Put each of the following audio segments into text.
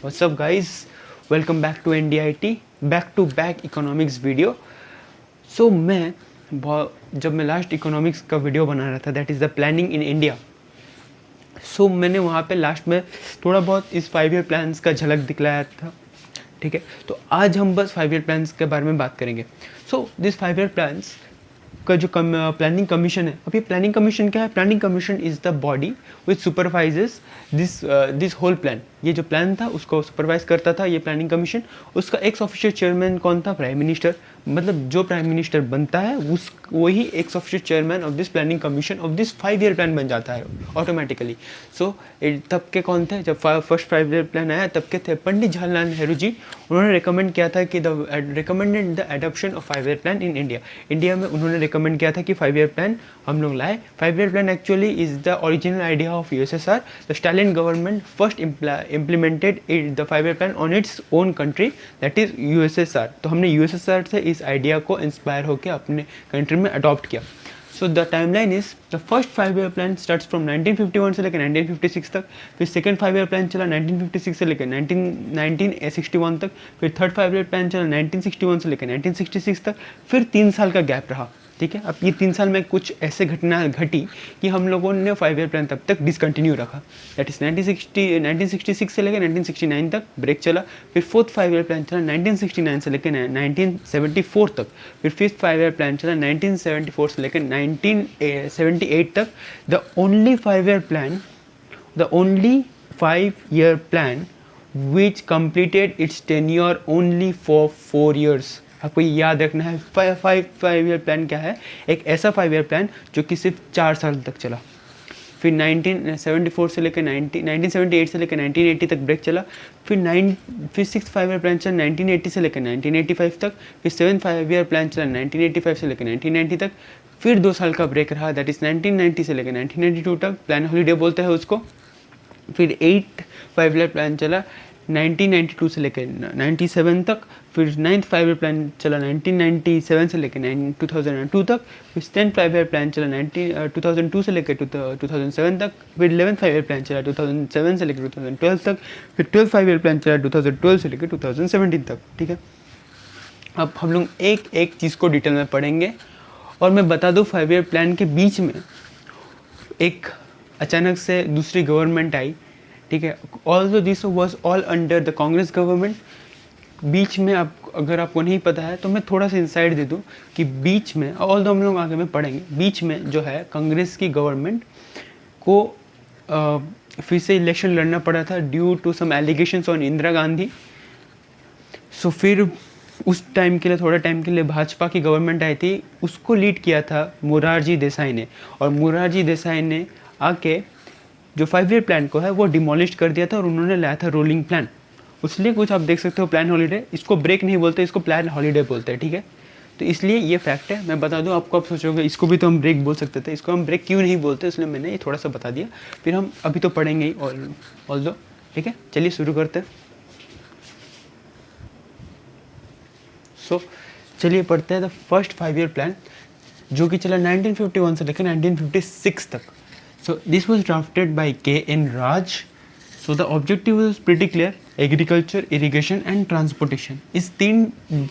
What's up guys? Welcome back to NDIT, back to back economics video. जब मैं last economics का video बना रहा था, that is the planning in India. मैंने वहाँ पे लास्ट में थोड़ा बहुत इस 5 ईयर प्लान्स का झलक दिखलाया था. ठीक है, तो आज हम बस 5 ईयर प्लान्स के बारे में बात करेंगे. दिस 5 ईयर प्लान्स का जो प्लानिंग कमीशन है, अब ये प्लानिंग कमीशन क्या है? Planning commission is the body which supervises this whole plan. ये जो प्लान था उसको सुपरवाइज करता था ये प्लानिंग कमीशन. उसका एक्स ऑफिशियल चेयरमैन कौन था? Prime minister. मतलब जो प्राइम मिनिस्टर बनता है वही ex official chairman of this planning commission of this 5 year plan बन जाता है ऑटोमेटिकली. तब के कौन थे? जब फर्स्ट 5 ईयर प्लान आया तब के थे पंडित जवाहरलाल नेहरू जी. उन्होंने रिकमेंड किया था कि recommended the adoption of 5 year plan in India. India में उन्होंने रिकमेंड किया था कि 5 ईयर प्लान हम लोग लाए. 5 year plan actually is the original idea of USSR. The Stalin government first implemented the 5 year plan on its own country, that is USSR. तो हमने यूएसएसआर से इस आइडिया को इंस्पायर होकर अपने कंट्री में अडॉप्ट किया. The timeline is the first 5 year plan starts from 1951 से लेकर 1956 तक. फिर सेकंड 5 ईयर प्लान चला 1956 से लेकर 1961 तक. फिर थर्ड 5 ईयर प्लान चला 1961 से लेकर 1966 तक. फिर 3 साल का गैप रहा. ठीक है, अब ये 3 साल में कुछ ऐसे घटना घटी कि हम लोगों ने 5 ईयर प्लान तब तक डिसकंटिन्यू रखा. दैट इज 1966 से लेकर 1969 तक ब्रेक चला. फिर फोर्थ 5 ईयर प्लान चला 1969 से लेकर 1974 तक. फिर फिफ्थ 5 ईयर प्लान चला 1974 से लेकर 1978 तक. The only 5 year plan which completed its tenure only for 4 years. आपको याद रखना है 5 ईयर प्लान क्या है. एक ऐसा 5 ईयर प्लान जो कि सिर्फ 4 साल तक चला. फिर 1974 से लेकर 1978 से लेकर 1980 तक ब्रेक चला. फिर सिक्स 5 ईयर प्लान चला 1980 से लेकर 1985 तक. फिर सेवन्थ 5 ईयर प्लान चला 1985 से लेकर 1990 तक. फिर 2 साल का ब्रेक रहा, दैट इज़ 1990 से लेकर 1992 तक. प्लान हॉलीडे बोलते हैं उसको. फिर 8 5 ईयर प्लान चला 1992 से लेकर 97 तक. फिर 9th 5 ईयर प्लान चला 1997 से लेकर 2002 तक. फिर 10th 5 ईयर प्लान चला 2002 से लेकर 2007 तक. फिर 11th 5 ईयर प्लान चला 2007 से लेकर 2012 तक. फिर 12th 5 ईयर प्लान चला 2012 से लेकर 2017 तक. ठीक है, अब हम लोग एक एक चीज़ को डिटेल में पढ़ेंगे. और मैं बता दूँ 5 ईयर प्लान के बीच में एक अचानक से दूसरी गवर्नमेंट आई. ठीक है, although this was all under the Congress government. बीच में अगर आपको नहीं पता है तो मैं थोड़ा सा इंसाइट दे दूं कि बीच में, ऑल्दो हम लोग आगे में पढ़ेंगे, बीच में जो है कांग्रेस की गवर्नमेंट को फिर से इलेक्शन लड़ना पड़ा था due to some allegations on Indira Gandhi. फिर उस टाइम के लिए, थोड़ा टाइम के लिए भाजपा की गवर्नमेंट आई थी. उसको लीड किया था मोरारजी देसाई ने. और मोरारजी देसाई ने आके जो 5 ईयर प्लान को है वो डिमोलिश कर दिया था और उन्होंने लाया था रोलिंग प्लान. इसलिए कुछ आप देख सकते हो प्लान हॉलीडे, इसको ब्रेक नहीं बोलते, इसको प्लान हॉलीडे बोलते हैं. ठीक है, तो इसलिए ये फैक्ट है. मैं बता दूं आपको, आप सोचोगे इसको भी तो हम ब्रेक बोल सकते थे, इसको हम ब्रेक क्यों नहीं बोलते, इसलिए मैंने ये थोड़ा सा बता दिया. फिर हम अभी तो पढ़ेंगे ही ऑल्दो. ठीक है, चलिए शुरू करते हैं. चलिए पढ़ते हैं द फर्स्ट 5 ईयर प्लान जो कि चला 1951 से लेकर 1956 तक. This was drafted by K.N. Raj. The objective was pretty clear: agriculture, irrigation and transportation. इस 3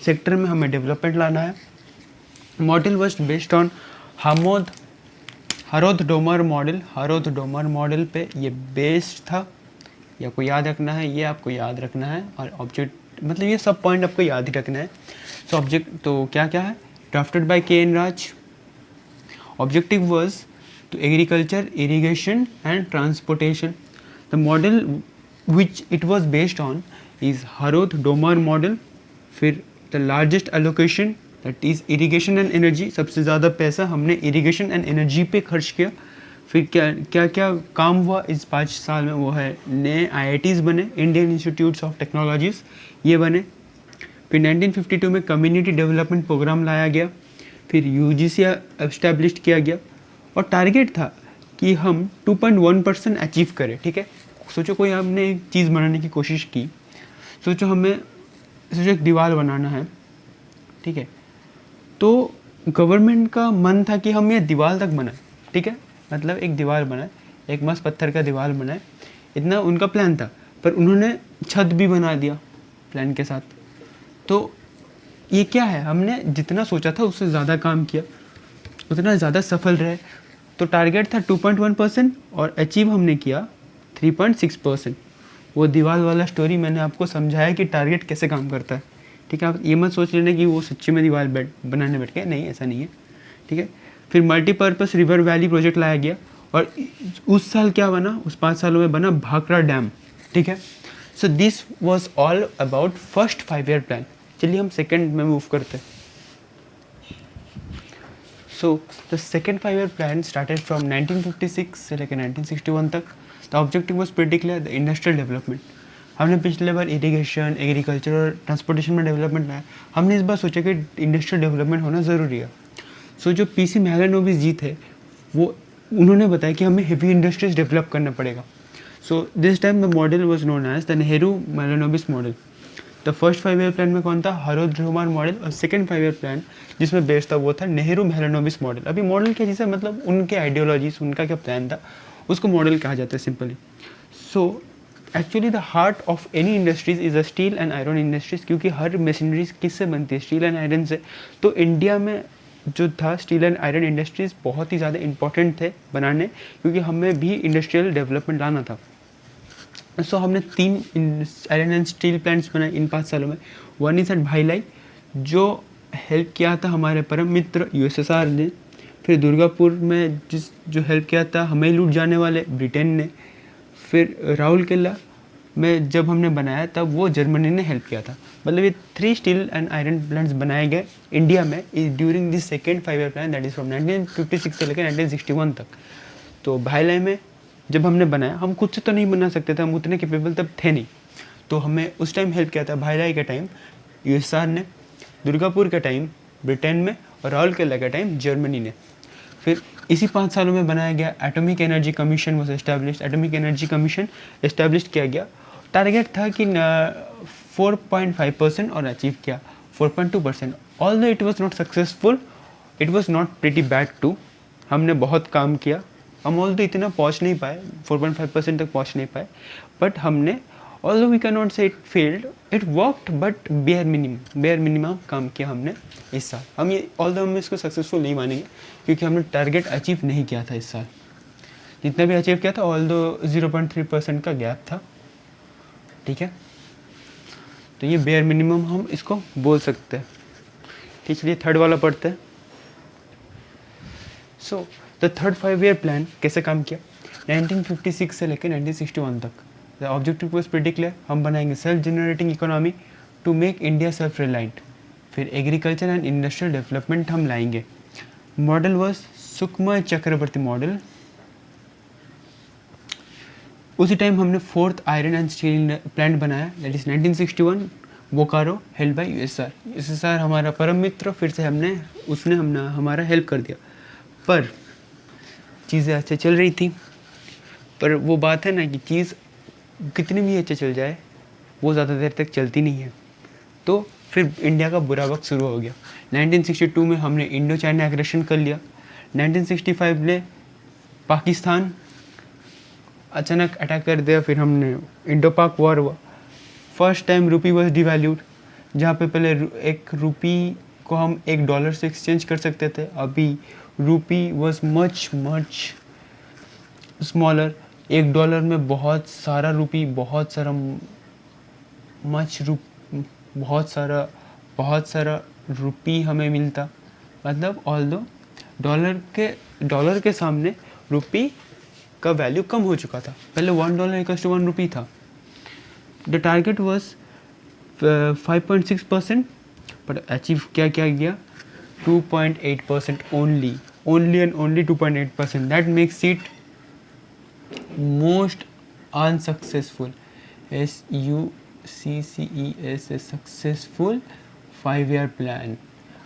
सेक्टर में हमें डेवलपमेंट लाना है. मॉडल वॉज बेस्ड ऑन हरोथ डोमर मॉडल. हरोथ डोमर मॉडल पे ये बेस्ड था. ये आपको याद रखना है, ये आपको याद रखना है. और ऑब्जेक्ट मतलब ये सब पॉइंट आपको याद ही रखना है. ऑब्जेक्ट तो क्या क्या है? Drafted bye K.N. Raj. Objective was to agriculture, irrigation and transportation. The model which it was based on is Harrod-Domar model. फिर the largest allocation, that is irrigation and energy. सबसे ज़्यादा पैसा हमने irrigation and energy पे खर्च किया. फिर क्या क्या काम हुआ इस 5 साल में, वो है नए IITs बने, इंडियन इंस्टीट्यूट्स ऑफ टेक्नोलॉजीज़, ये बने. फिर 1952 में कम्युनिटी डेवलपमेंट प्रोग्राम लाया गया. फिर UGC एस्टेब्लिश किया गया और टारगेट था कि हम 2.1% अचीव करें. ठीक है, सोचो कोई हमने एक चीज़ बनाने की कोशिश की. सोचो एक दीवार बनाना है. ठीक है, तो गवर्नमेंट का मन था कि हम ये दीवार तक बनाए. ठीक है, मतलब एक दीवार बनाए, एक मस्त पत्थर का दीवार बनाए, इतना उनका प्लान था. पर उन्होंने छत भी बना दिया प्लान के साथ। तो ये क्या है, हमने जितना सोचा था उससे ज़्यादा काम किया, उतना ज़्यादा सफल रहे। तो टारगेट था 2.1% और अचीव हमने किया 3.6%। वो दीवार वाला स्टोरी मैंने आपको समझाया कि टारगेट कैसे काम करता है, ठीक है। आप ये मत सोच लेना कि वो सच्ची में दीवार बनाने बैठ गए, नहीं ऐसा नहीं है, ठीक है। फिर मल्टीपर्पज़ रिवर वैली प्रोजेक्ट लाया गया और उस साल क्या बना, उस 5 सालों में बना भाखड़ा डैम, ठीक है। So this was all about first 5 year plan. चलिए हम सेकेंड में मूव करते हैं। So the second 5 year plan started from 1956 से लेकर 1961 तक। The objective was pretty clear, the industrial development. हमने पिछले बार इरिगेशन, एग्रीकल्चर और ट्रांसपोर्टेशन में डेवलपमेंट लाया, हमने इस बार सोचा कि इंडस्ट्रियल डेवलपमेंट होना ज़रूरी है। सो जो पीसी मैलानोबिस जी थे वो उन्होंने बताया कि हमें हेवी इंडस्ट्रीज डेवलप करना पड़ेगा। So this time the model was known as the Nehru Mahalanobis model. The first 5 year plan में कौन था, हरोद रहमान मॉडल, और सेकंड 5 ईयर प्लान जिसमें बेस्ड था वो था नेहरू मैलानोबिस मॉडल। अभी मॉडल क्या, जिसे मतलब उनके आइडियोलॉजीज, उनका क्या प्लान था, उसको मॉडल कहा जाता है simply. So actually the heart of any industries is a steel and iron industries, क्योंकि हर मशीनरीज किससे बनती है, स्टील एंड आयरन से। तो इंडिया में जो था स्टील एंड आयरन इंडस्ट्रीज बहुत ही ज़्यादा इंपॉर्टेंट थे बनाने, क्योंकि हमें भी इंडस्ट्रियल डेवलपमेंट लाना था। सो हमने 3 आयरन एंड स्टील प्लांट्स बनाए इन 5 सालों में। वन इज एट भाईलाई, जो हेल्प किया था हमारे परम मित्र यूएसएसआर ने। फिर दुर्गापुर में जो हेल्प किया था हमें लूट जाने वाले ब्रिटेन ने। फिर राउरकेला में जब हमने बनाया तब वो जर्मनी ने हेल्प किया था। मतलब ये 3 स्टील एंड आयरन प्लांट्स बनाए गए इंडिया में during this second 5 year plan, that is from 1956 से लेकर 1961 तक। तो भाईलाई में जब हमने बनाया, हम खुद से तो नहीं बना सकते थे, हम उतने कैपेबल तब थे नहीं, तो हमें उस टाइम हेल्प किया था भाईलाई के टाइम यूएसआर ने, दुर्गापुर के टाइम ब्रिटेन में, और राउरकेला के टाइम जर्मनी ने। फिर इसी 5 सालों में बनाया गया atomic energy commission was established. Atomic energy commission establish किया गया। टारगेट था कि 4.5% और अचीव किया 4.2%। Although it was not successful, it was not pretty bad too. हमने बहुत काम किया, हम ऑल्दो इतना पहुंच नहीं पाए, 4.5% तक पहुंच नहीं पाए, बट हमने ऑल्दो वी कैन नॉट से it failed, it worked, but bare minimum काम किया हमने इस साल। हम ये ऑल्दो हम इसको सक्सेसफुल नहीं मानेंगे, क्योंकि हमने टारगेट अचीव नहीं किया था इस साल। जितना भी अचीव किया था ऑल्दो 0.3% का गैप था, ठीक है। तो ये बेयर मिनिमम हम इसको बोल सकते हैं, ठीक। चलिए थर्ड वाला पढ़ते हैं। So the third 5 year plan कैसे काम किया, 1956 से लेकर 1961 तक। The objective was pretty clear, हम बनाएंगे self generating economy to make India self reliant. फिर एग्रीकल्चर एंड इंडस्ट्रियल डेवलपमेंट हम लाएंगे। Model was Sukhamoy Chakravarty model. उसी टाइम हमने 4th iron and steel plant बनाया, that is 1961 Bokaro, help by USSR. USSR हमारा परम मित्र, फिर से उसने हमारा हेल्प कर दिया। पर चीज़ें अच्छे चल रही थी, पर वो बात है ना कि चीज़ कितनी भी अच्छे चल जाए वो ज़्यादा देर तक चलती नहीं है। तो फिर इंडिया का बुरा वक्त शुरू हो गया। 1962 में हमने इंडो चाइना एग्रेशन कर लिया। 1965 में पाकिस्तान अचानक अटैक कर दिया, फिर हमने इंडो पाक वॉर हुआ। फर्स्ट टाइम रूपी वॉज डिवैल्यूड, जहाँ पे पहले एक रूपी को हम $1 से एक्सचेंज कर सकते थे, अभी रूपी वॉज मच स्मॉलर। $1 में बहुत सारा रूपी, बहुत सारा रूपी हमें मिलता। मतलब ऑल्दो डॉलर के सामने रूपी का वैल्यू कम हो चुका था। पहले $1 = 1 रूपी था। The target was 5.6%, but achieve क्या गया 2.8% only and only 2.8%. That makes it most unsuccessful, SUCCES, successful 5 year plan.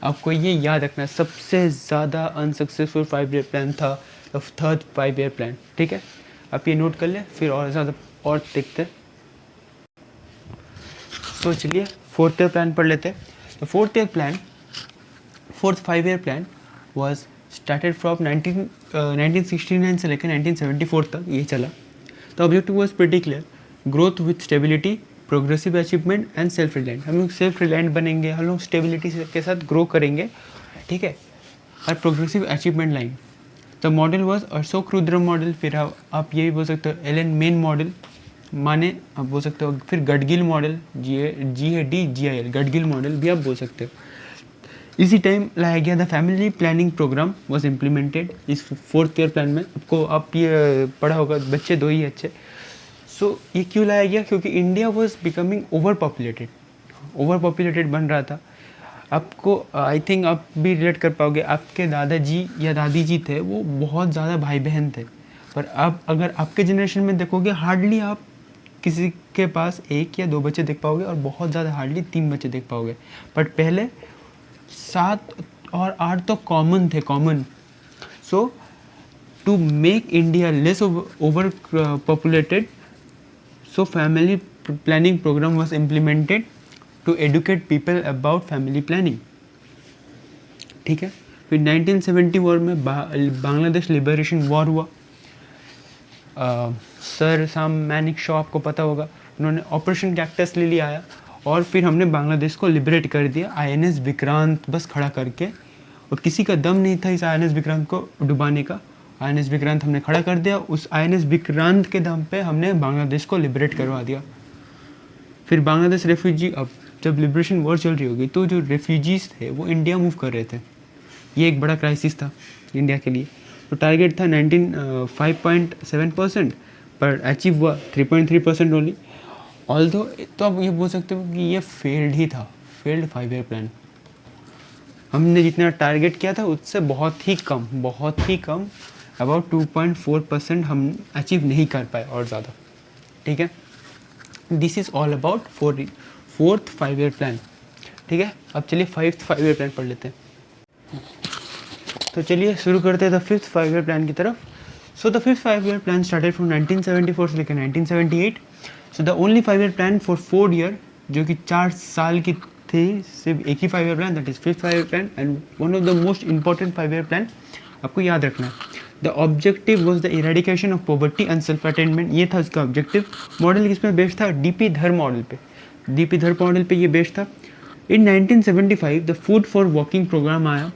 आपको ये याद रखना, सबसे ज़्यादा अनसक्सेसफुल 5 ईयर प्लान था थर्ड 5 ईयर प्लान, ठीक है। आप ये नोट कर ले, फिर और ज़्यादा और देखते। तो चलिए 4th ईयर प्लान पढ़ लेते। तो 4th 5 year plan was started from 1969 से लेकर 1974 तक ये चला। The objective was pretty clear, growth with stability progressive achievement and self reliant. हम लोग सेल्फ रिलायंट बनेंगे, हम लोग स्टेबिलिटी के साथ ग्रो करेंगे, ठीक है। और progressive achievement line, the model was Ashok Rudra model, फिर आप ये भी बोल सकते हो एलन मेन मॉडल, माने आप बोल सकते हो, फिर Gadgil model, GAD Gadgil model भी आप बोल सकते हो। इसी टाइम लाया गया the family planning programme was implemented इस 4th ईयर प्लान में। आपको आप ये पढ़ा होगा, बच्चे 2 ही अच्छे। सो ये क्यों लाया गया? क्योंकि India was becoming over populated बन रहा था। आपको आई थिंक आप भी रिलेट कर पाओगे, आपके दादाजी या दादी जी थे, वो बहुत ज़्यादा भाई बहन थे, पर अब अगर आपके जनरेशन में देखोगे, हार्डली आप किसी के पास 1 या 2 बच्चे देख पाओगे, और बहुत ज़्यादा हार्डली 3 बच्चे देख पाओगे। बट पहले 7 और 8 तो कॉमन थे। So to make India less over populated, so family planning programme was implemented to educate people about family planning, ठीक है। फिर 1970 में बांग्लादेश लिबरेशन वॉर हुआ। सर साम मैनिक शॉ आपको पता होगा, उन्होंने ऑपरेशन कैक्टस लिली आया, और फिर हमने बांग्लादेश को लिबरेट कर दिया INS विक्रांत बस खड़ा करके, और किसी का दम नहीं था इस INS विक्रांत को डुबाने का। INS विक्रांत हमने खड़ा कर दिया, उस INS विक्रांत के दम पे हमने बांग्लादेश को लिबरेट करवा दिया। फिर बांग्लादेश रेफ्यूजी, अब जब लिबरेशन वॉर चल रही होगी तो जो रेफ्यूजीज़ थे वो इंडिया मूव कर रहे थे, ये एक बड़ा क्राइसिस था इंडिया के लिए। तो टारगेट था 5.7%, पर अचीव हुआ 3.3% ओनली। ऑल्दो तो आप ये बोल सकते हो कि ये फेल्ड ही था, फेल्ड 5 ईयर प्लान। हमने जितना टारगेट किया था उससे बहुत ही कम, अबाउट 2.4% हम अचीव नहीं कर पाए और ज़्यादा, ठीक है। This is all about 4th 5 year plan, ठीक है। अब चलिए 5th 5 ईयर प्लान पढ़ लेते हैं। तो चलिए शुरू करते हैं द 5th 5 ईयर प्लान की तरफ। So the 5th 5 year plan started from 1974 से लेकर 1978। So the only 5 year plan for 4 year, जो कि 4 साल की थी, सिर्फ एक ही 5 year plan, that is 5th 5 year plan, and one of the most important 5 year plan आपको याद रखना है। The objective was the eradication of poverty and self attainment, ये था उसका ऑब्जेक्टिव। मॉडल किस पे बेस्ड था? DP धर मॉडल पे, DP धर मॉडल पे ये बेस्ड था। In 1975 the food for walking programme आया,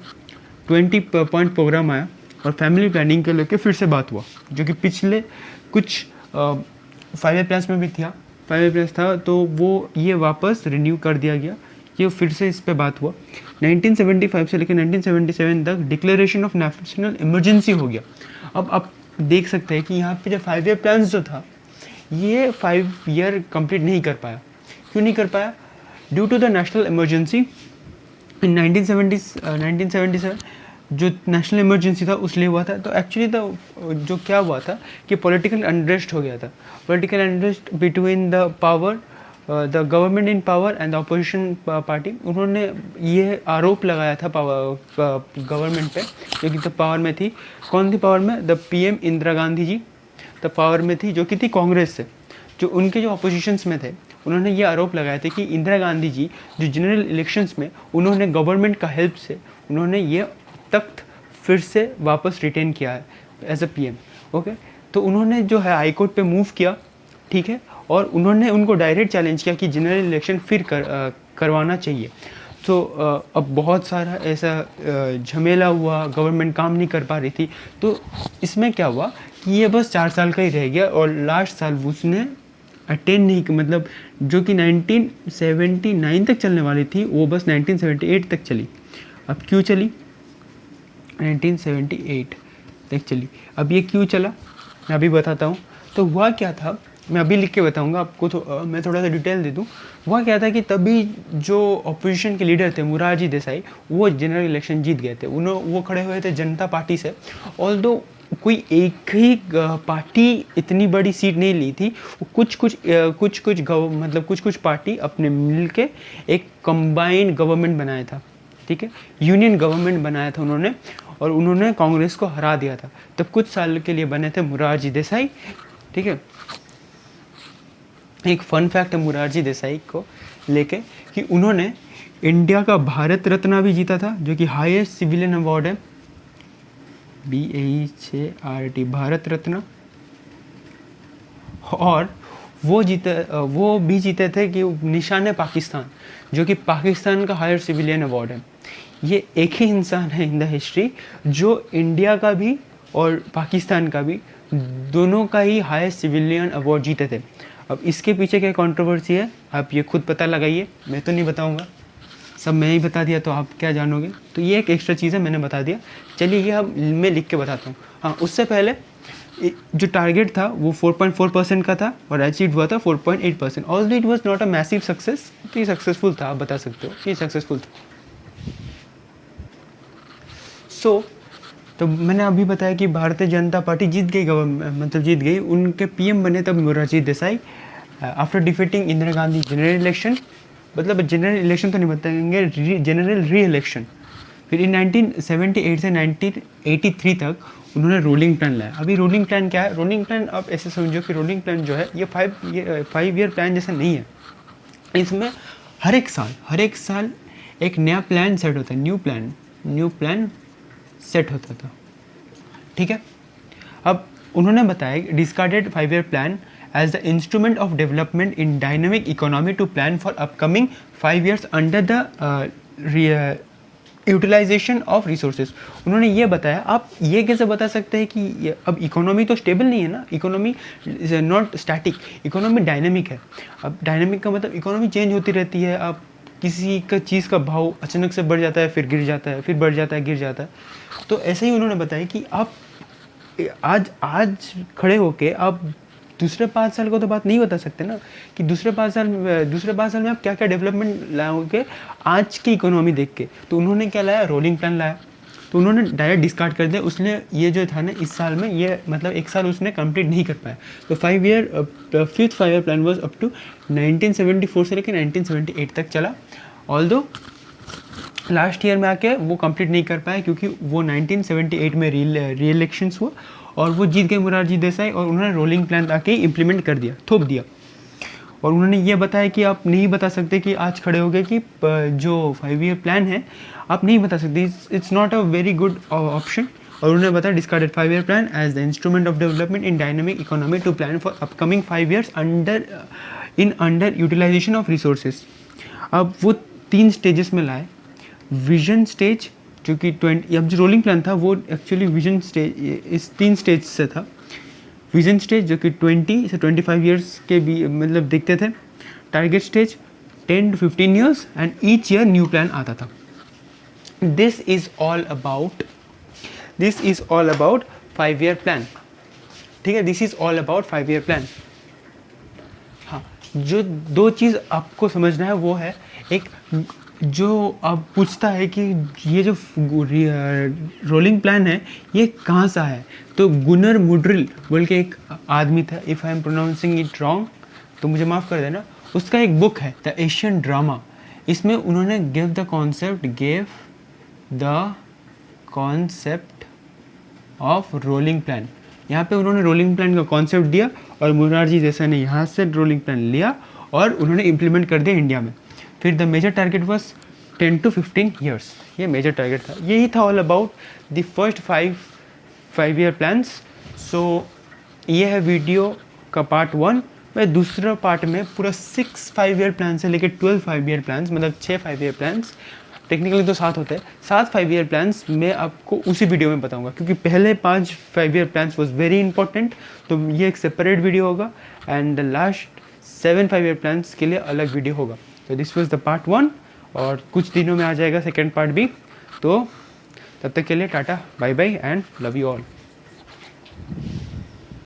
20 पॉइंट प्रोग्राम आया, और फैमिली प्लानिंग के लेके फिर से बात हुआ, जो कि पिछले कुछ 5 ईयर प्लान्स में भी था। 5 ईयर प्लान्स था तो वो ये वापस रिन्यू कर दिया गया, ये फिर से इस पे बात हुआ। 1975 से लेकर 1977 तक डिक्लेरेशन ऑफ नेशनल इमरजेंसी हो गया। अब आप देख सकते हैं कि यहाँ पे जो 5 ईयर प्लान जो था, ये 5 ईयर कंप्लीट नहीं कर पाया। क्यों नहीं कर पाया? Due to the national emergency in 1977 जो नेशनल इमरजेंसी था उसलिए हुआ था। तो एक्चुअली जो क्या हुआ था कि पॉलिटिकल अनरेस्ट हो गया था, political unrest between the power, the government in power and the opposition party. उन्होंने ये आरोप लगाया था गवर्नमेंट पे, जो कि तो पावर में थी। कौन थी पावर में? द PM इंदिरा गांधी जी तो पावर में थी, जो कि थी कांग्रेस से। जो उनके जो अपोजिशंस में थे, उन्होंने ये आरोप लगाया था कि इंदिरा गांधी जी जो जनरल इलेक्शंस में उन्होंने गवर्नमेंट का हेल्प से उन्होंने ये तख्त फिर से वापस रिटेन किया है एज अ PM, ओके। तो उन्होंने जो है हाई कोर्ट पे मूव किया, ठीक है, और उन्होंने उनको डायरेक्ट चैलेंज किया कि जनरल इलेक्शन फिर करवाना चाहिए। तो अब बहुत सारा ऐसा झमेला हुआ, गवर्नमेंट काम नहीं कर पा रही थी। तो इसमें क्या हुआ कि ये बस 4 साल का ही रह गया, और लास्ट साल उसने अटेंड नहीं, मतलब जो कि 1979 तक चलने वाली थी वो बस 1978 तक चली। अब क्यों चली? 1978 तक चली। अब ये क्यों चला मैं अभी बताता हूँ। तो हुआ क्या था, मैं अभी लिख के बताऊँगा आपको, तो मैं थोड़ा सा डिटेल दे दूँ। हुआ क्या था कि तभी जो अपोजिशन के लीडर थे मोरारजी देसाई, वो जनरल इलेक्शन जीत गए थे। वो खड़े हुए थे जनता पार्टी से। ऑल्दो कोई एक ही पार्टी इतनी बड़ी सीट नहीं ली थी, कुछ पार्टी अपने मिल के एक कंबाइंड गवर्नमेंट बनाया था, ठीक है, यूनियन गवर्नमेंट बनाया था उन्होंने, और उन्होंने कांग्रेस को हरा दिया था। तब कुछ साल के लिए बने थे मोरारजी देसाई, ठीक है। एक फन फैक्ट है मोरारजी देसाई को लेके कि उन्होंने इंडिया का भारत रत्न भी जीता था, जो कि हाईएस्ट सिविलियन अवार्ड है, BAERT भारत रत्न। और वो भी जीते थे कि निशान पाकिस्तान, जो कि पाकिस्तान का हायर सिविलियन अवार्ड है। ये एक ही इंसान है इन द हिस्ट्री जो इंडिया का भी और पाकिस्तान का भी दोनों का ही हायर सिविलियन अवार्ड जीते थे। अब इसके पीछे क्या कंट्रोवर्सी है आप ये खुद पता लगाइए, मैं तो नहीं बताऊंगा, सब मैं ही बता दिया तो आप क्या जानोगे। तो ये एक एक्स्ट्रा चीज़ है, मैंने बता दिया। चलिए ये अब मैं लिख के बताता हूँ। हाँ, उससे पहले जो टारगेट था वो 4.4% का था और अचीव हुआ था 4.8%। Although it was not a massive success, ये सक्सेसफुल था, आप बता सकते हो कि सक्सेसफुल था। तो मैंने अभी बताया कि भारतीय जनता पार्टी जीत गई, मतलब जीत गई, उनके पीएम बने तब Morarji Desai after defeating Indira Gandhi general election, मतलब जनरल इलेक्शन तो नहीं बताएंगे, जनरल री इलेक्शन। फिर इन 1978 से 1983 तक उन्होंने रोलिंग प्लान लाया। अभी रोलिंग प्लान क्या है? रोलिंग प्लान आप ऐसे समझो कि रोलिंग प्लान जो है ये 5 ईयर प्लान जैसा नहीं है। इसमें हर एक साल एक नया प्लान सेट होता है, न्यू प्लान सेट होता था, ठीक है। अब उन्होंने बताया discarded 5 year plan as the instrument of development in dynamic economy to plan for upcoming 5 years under the utilisation of resources. उन्होंने ये बताया, आप ये कैसे बता सकते हैं कि अब इकोनॉमी तो स्टेबल नहीं है ना, economy is not static, economy dynamic है। अब डायनेमिक का मतलब इकोनॉमी चेंज होती रहती है। अब किसी का चीज़ का भाव अचानक से बढ़ जाता है, फिर गिर जाता है, फिर बढ़ जाता है, गिर जाता है। तो ऐसे ही उन्होंने बताया कि आप आज खड़े होके आप दूसरे 5 साल को तो बात नहीं बता सकते ना, कि दूसरे 5 साल में आप क्या क्या डेवलपमेंट लाओगे आज की इकोनॉमी देख के। तो उन्होंने क्या लाया? रोलिंग प्लान लाया। तो उन्होंने डायरेक्ट डिस्कार्ड कर दिया। उसने ये जो था ना इस साल में, ये मतलब 1 साल उसने कंप्लीट नहीं कर पाया। तो 5 year plan was up to 1974 से लेकर 1978 तक चला। ऑल्दो लास्ट ईयर में आके वो कंप्लीट नहीं कर पाया क्योंकि वो 1978 में री इलेक्शंस हुआ और वो जीत गए मोरारजी देसाई, और उन्होंने रोलिंग प्लान आके इम्प्लीमेंट कर दिया, थोप दिया। और उन्होंने ये बताया कि आप नहीं बता सकते कि आज खड़े हो गए कि जो 5 ईयर प्लान है आप नहीं बता सकते, it's not a very good option. और उन्होंने बताया discarded 5 year plan as the instrument of development in dynamic economy to plan for upcoming 5 years under utilisation of resources. अब वो 3 स्टेजेस में लाए। विजन स्टेज जो कि 20, अब जो रोलिंग प्लान था वो एक्चुअली विजन स्टेज इस 3 स्टेज से था। विजन स्टेज जो कि 20 से 25 ईयर्स के भी मतलब दिखते थे। Target stage 10 to 15 years and each year new plan आता था। This is all about 5 year plan, ठीक है। This is all about 5 year plan. हाँ, जो 2 चीज़ आपको समझना है वो है, एक जो अब पूछता है कि ये जो रोलिंग प्लान है ये कहाँ से है, तो गुनर मुड्रिल बोल के एक आदमी था, if I am pronouncing it wrong तो मुझे माफ़ कर देना। उसका एक बुक है द एशियन ड्रामा, इसमें उन्होंने gave the concept of rolling plan. यहाँ पे उन्होंने रोलिंग प्लान का कॉन्सेप्ट दिया और मोरारजी देसाई ने यहाँ से रोलिंग प्लान लिया और उन्होंने इम्प्लीमेंट कर दिया इंडिया में। फिर the major target was 10 to 15 years, ये मेजर टारगेट था। यही था all about the first 5 year plans. So ये है वीडियो का पार्ट 1। मैं दूसरा पार्ट में पूरा 6 5 ईयर प्लान से लेकर 12 5 ईयर प्लान्स, मतलब 6 5 ईयर प्लान्स, टेक्निकली तो 7 होते हैं, 7 5 ईयर प्लान्स मैं आपको उसी वीडियो में बताऊंगा, क्योंकि पहले 5 5 year plans was very important, तो ये एक सेपरेट वीडियो होगा and the last 7 5 year plans के लिए अलग वीडियो होगा। तो दिस वाज द पार्ट 1 और कुछ दिनों में आ जाएगा सेकेंड पार्ट भी। तो तब तक के लिए tata bye bye and love you all.